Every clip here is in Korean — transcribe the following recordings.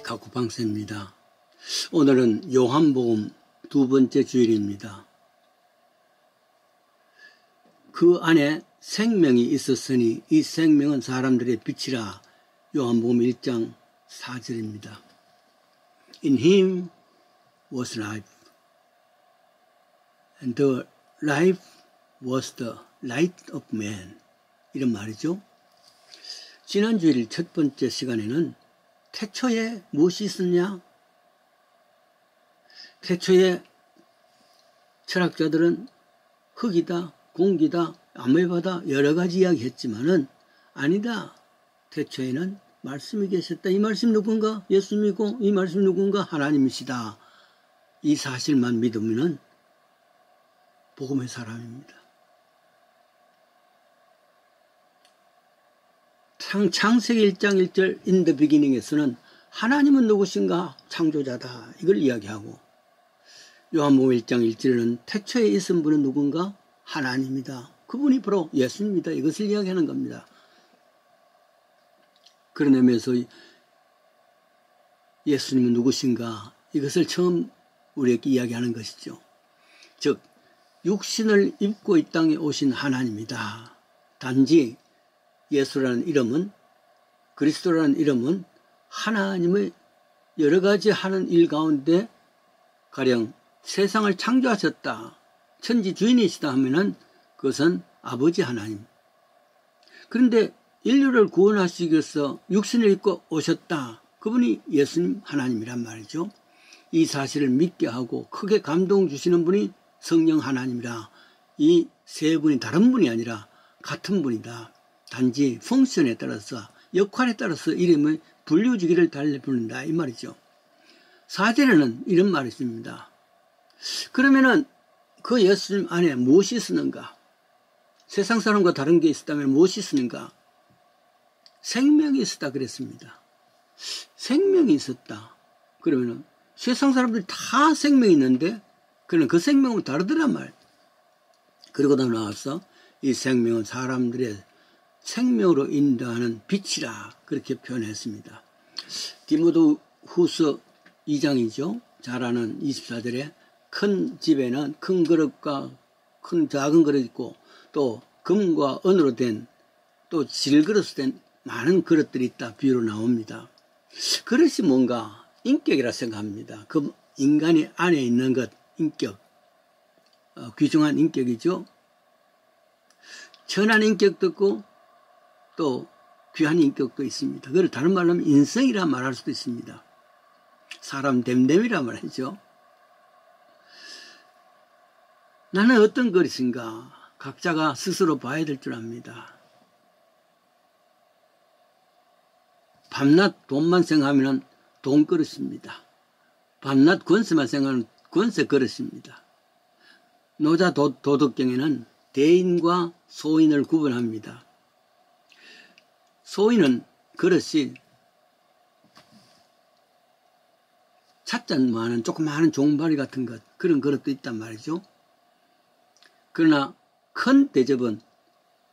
가구방세입니다. 오늘은 요한복음 2번째 주일입니다. 그 안에 생명이 있었으니 이 생명은 사람들의 빛이라. 요한복음 1장 4절입니다. In him was life, and the life was the light of man. 이런 말이죠. 지난 주일 첫 번째 시간에는 태초에 무엇이 있었냐? 태초에 철학자들은 흙이다, 공기다, 아메바다 여러 가지 이야기 했지만은 아니다. 태초에는 말씀이 계셨다. 이 말씀 누군가? 예수님이고 이 말씀 누군가? 하나님이시다. 이 사실만 믿으면은 복음의 사람입니다. 창세기 1장 1절 In the beginning에서는 하나님은 누구신가? 창조자다. 이걸 이야기하고 요한복음 1장 1절에는 태초에 있은 분은 누군가? 하나님이다. 그분이 바로 예수님이다. 이것을 이야기하는 겁니다. 그런 의미에서 예수님은 누구신가? 이것을 처음 우리에게 이야기하는 것이죠. 즉 육신을 입고 이 땅에 오신 하나님이다. 단지 예수라는 이름은, 그리스도라는 이름은 하나님의 여러 가지 하는 일 가운데 가령 세상을 창조하셨다, 천지 주인이시다 하면은 그것은 아버지 하나님. 그런데 인류를 구원하시기 위해서 육신을 입고 오셨다. 그분이 예수님 하나님이란 말이죠. 이 사실을 믿게 하고 크게 감동 주시는 분이 성령 하나님이라. 이 세 분이 다른 분이 아니라 같은 분이다. 단지 펑션에 따라서, 역할에 따라서 이름의 분류주기를 달리 부른다 이 말이죠. 4절에는 이런 말이 있습니다. 그러면은 그 예수님 안에 무엇이 있었는가? 세상 사람과 다른 게 있었다면 무엇이 있었는가? 생명이 있었다 그랬습니다. 생명이 있었다. 그러면은 세상 사람들이 다 생명이 있는데 그러나 그 생명은 다르더란 말. 그리고 더 나와서 이 생명은 사람들의 생명으로 인도하는 빛이라 그렇게 표현했습니다. 디모데후서 2장이죠. 잘 아는 24절에 큰 집에는 큰 그릇과 큰 작은 그릇이 있고 또 금과 은으로 된 또 질그릇으로 된 많은 그릇들이 있다 비유로 나옵니다. 그릇이 뭔가 인격이라 생각합니다. 그 인간이 안에 있는 것, 인격, 귀중한 인격이죠. 천한 인격도 있고 또 귀한 인격도 있습니다. 그걸 다른 말로 하면 인성이라 말할 수도 있습니다. 사람 됨됨이라 말하죠. 나는 어떤 그릇인가? 각자가 스스로 봐야 될 줄 압니다. 밤낮 돈만 생각하면 돈 그릇입니다. 밤낮 권세만 생각하면 권세 그릇입니다. 노자 도덕경에는 대인과 소인을 구분합니다. 소인은 그릇이 찻잔만한 조그마한 종바리 같은 것, 그런 그릇도 있단 말이죠. 그러나 큰 대접은,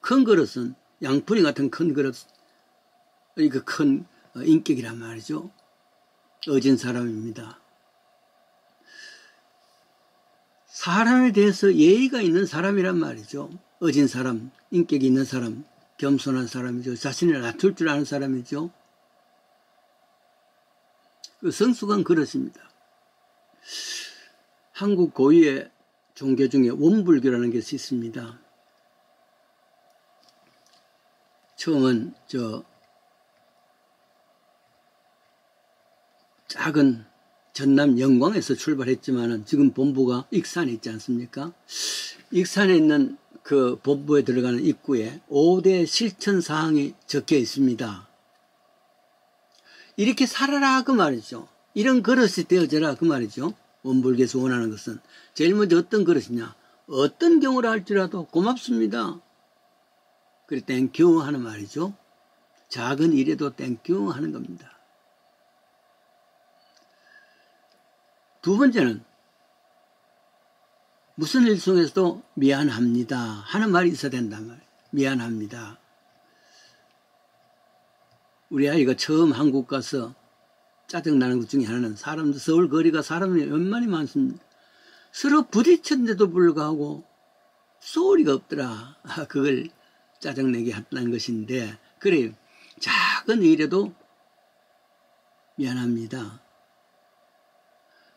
큰 그릇은 양푼이 같은 큰 그릇, 그 큰 인격이란 말이죠. 어진 사람입니다. 사람에 대해서 예의가 있는 사람이란 말이죠. 어진 사람, 인격이 있는 사람, 겸손한 사람이죠. 자신을 낮출 줄 아는 사람이죠. 그 성숙한 그릇입니다. 한국 고유의 종교 중에 원불교라는 것이 있습니다. 처음은 작은 전남 영광에서 출발했지만은 지금 본부가 익산에 있지 않습니까? 익산에 있는 그 본부에 들어가는 입구에 5대 실천 사항이 적혀 있습니다. 이렇게 살아라 그 말이죠. 이런 그릇이 되어져라 그 말이죠. 원불교에서 원하는 것은 제일 먼저 어떤 그릇이냐? 어떤 경우라 할지라도 고맙습니다. 그래 땡큐 하는 말이죠. 작은 일에도 땡큐 하는 겁니다. 두 번째는 무슨 일 속에서도 미안합니다 하는 말이 있어야 된단 말이에요. 미안합니다. 우리 아이가 처음 한국 가서 짜증나는 것 중에 하나는 사람들, 서울 거리가 사람이 얼마나 많습니다. 서로 부딪혔는데도 불구하고 소리가 없더라. 그걸 짜증내게 했다는 것인데, 그래, 작은 일에도 미안합니다.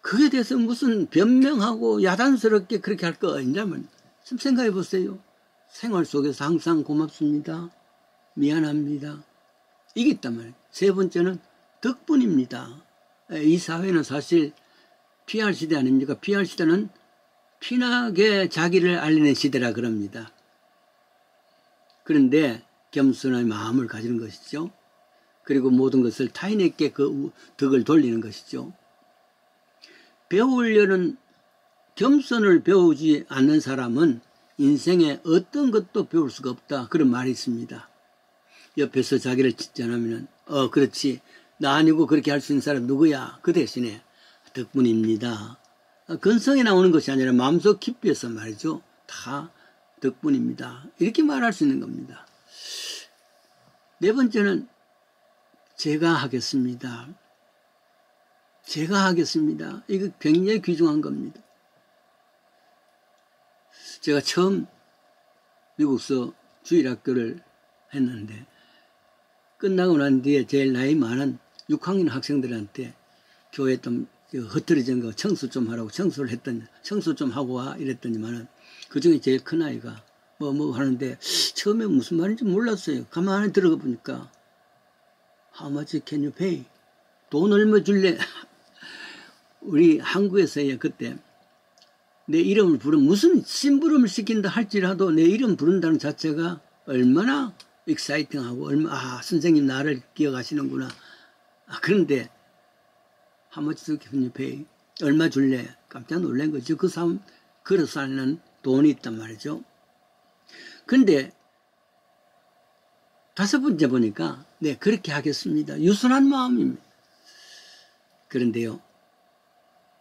그에 대해서 무슨 변명하고 야단스럽게 그렇게 할 거 아니냐면, 좀 생각해 보세요. 생활 속에서 항상 고맙습니다. 미안합니다. 이게 있단 말이에요. 세 번째는 덕분입니다. 이 사회는 사실 PR 시대 아닙니까? PR 시대는 피나게 자기를 알리는 시대라 그럽니다. 그런데 겸손의 마음을 가지는 것이죠. 그리고 모든 것을 타인에게 그 덕을 돌리는 것이죠. 배우려는 겸손을 배우지 않는 사람은 인생에 어떤 것도 배울 수가 없다. 그런 말이 있습니다. 옆에서 자기를 칭찬하면 그렇지. 나 아니고 그렇게 할 수 있는 사람 누구야? 그 대신에 덕분입니다. 근성에 나오는 것이 아니라 마음속 깊이에서 말이죠. 다 덕분입니다. 이렇게 말할 수 있는 겁니다. 네 번째는 제가 하겠습니다. 제가 하겠습니다. 이거 굉장히 귀중한 겁니다. 제가 처음 미국서 주일학교를 했는데 끝나고 난 뒤에 제일 나이 많은 6학년 학생들한테 교회 좀 흩어진 거 청소 좀 하라고 청소를 했더니 청소 좀 하고 와 이랬더니만은 그 중에 제일 큰 아이가 뭐 하는데 처음에 무슨 말인지 몰랐어요. 가만히 들어가 보니까 How much can you pay? 돈 얼마 줄래? 우리 한국에서요 그때 내 이름을 부르면 무슨 심부름을 시킨다 할지라도 내 이름 부른다는 자체가 얼마나 익사이팅하고 선생님 나를 기억하시는구나. 그런데 How much can you pay? 얼마 줄래? 깜짝 놀란 거죠. 그 사람 걸어서 하는 돈이 있단 말이죠. 근데 다섯 번째 보니까 네 그렇게 하겠습니다. 유순한 마음입니다. 그런데요.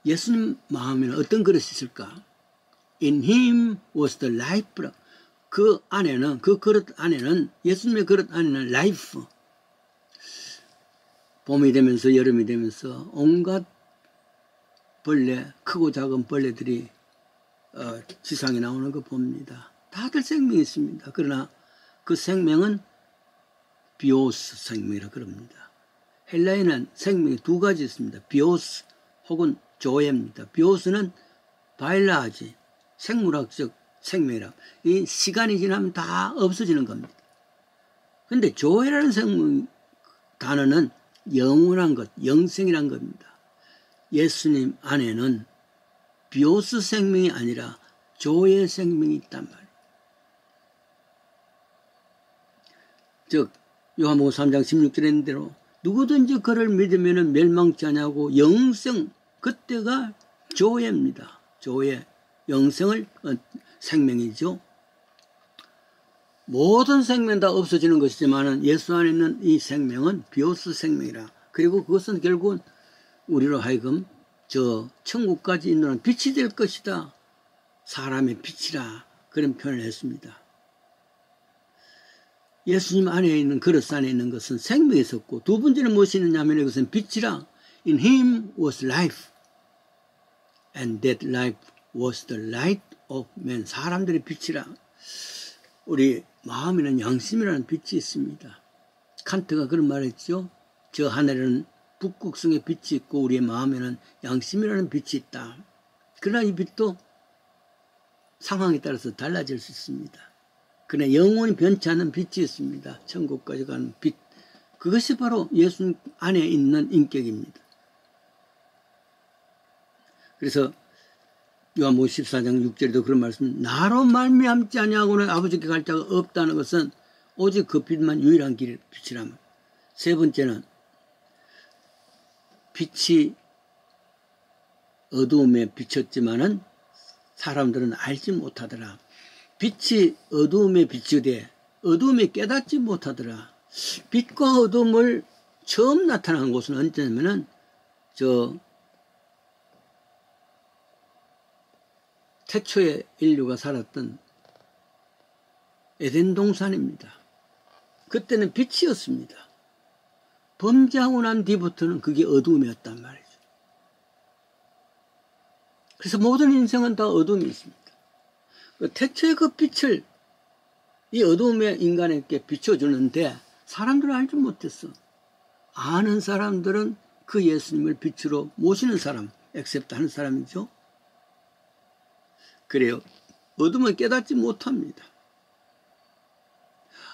예수님 마음에는 어떤 그릇이 있을까? In him was the life. 그 안에는 그 그릇 안에는 예수님의 그릇 안에는 라이프. 봄이 되면서 여름이 되면서 온갖 벌레 크고 작은 벌레들이 지상에 나오는 거 봅니다. 다들 생명이 있습니다. 그러나 그 생명은 비오스 생명이라 그럽니다. 헬라에는 생명이 두 가지 있습니다. 비오스 혹은 조에입니다. 비오스는 바일라지 생물학적 생명이라 이 시간이 지나면 다 없어지는 겁니다. 근데 조에라는 생명 단어는 영원한 것, 영생이란 겁니다. 예수님 안에는 비오스 생명이 아니라 조의 생명이 있단 말이에요. 즉 요한복음 3장 16절에 있는 대로 누구든지 그를 믿으면 멸망치 않냐고 영생 그때가 조예입니다. 조예 영생을 생명이죠. 모든 생명 다 없어지는 것이지만 예수 안에 있는 이 생명은 비오스 생명이라. 그리고 그것은 결국은 우리로 하여금 저 천국까지 인도하는 빛이 될 것이다. 사람의 빛이라 그런 표현을 했습니다. 예수님 안에 있는 그릇 안에 있는 것은 생명이 있었고 두 번째는 무엇이 있느냐면 이것은 빛이라. In him was life and that life was the light of man. 사람들의 빛이라. 우리 마음에는 양심이라는 빛이 있습니다. 칸트가 그런 말을 했죠. 저 하늘에는 북극성의 빛이 있고 우리의 마음에는 양심이라는 빛이 있다. 그러나 이 빛도 상황에 따라서 달라질 수 있습니다. 그러나 영원히 변치 않는 빛이 있습니다. 천국까지 가는 빛. 그것이 바로 예수 안에 있는 인격입니다. 그래서 요한복음 14장 6절에도 그런 말씀, 나로 말미암지 아니하고는 아버지께 갈 자가 없다는 것은 오직 그 빛만 유일한 빛이라면. 세 번째는 빛이 어두움에 비쳤지만은 사람들은 알지 못하더라. 빛이 어두움에 비추되 어두움에 깨닫지 못하더라. 빛과 어두움을 처음 나타난 곳은 언제냐면은 태초에 인류가 살았던 에덴 동산입니다. 그때는 빛이었습니다. 범죄하고 난 뒤부터는 그게 어둠이었단 말이죠. 그래서 모든 인생은 다 어둠이 있습니다. 태초에 그 빛을 이 어둠의 인간에게 비춰주는데 사람들은 알지 못했어. 아는 사람들은 그 예수님을 빛으로 모시는 사람, 액셉트 하는 사람이죠. 그래요. 어둠은 깨닫지 못합니다.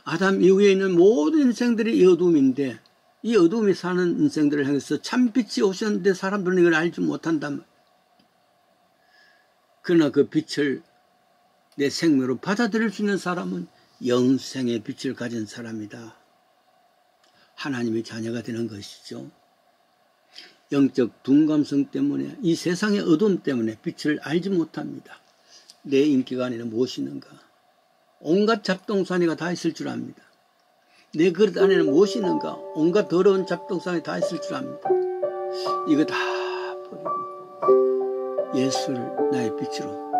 아담 이후에 있는 모든 인생들이 이 어둠인데 이 어둠이 사는 인생들을 향해서 참빛이 오셨는데 사람들은 이걸 알지 못한단 말이에요. 그러나 그 빛을 내 생명으로 받아들일 수 있는 사람은 영생의 빛을 가진 사람이다. 하나님의 자녀가 되는 것이죠. 영적 둔감성 때문에 이 세상의 어둠 때문에 빛을 알지 못합니다. 내 인기관에는 무엇이 있는가? 온갖 잡동사니가 다 있을 줄 압니다. 내 그릇 안에는 무엇이 있는가? 온갖 더러운 잡동사니 다 있을 줄 압니다. 이거 다 버리고 예수를 나의 빛으로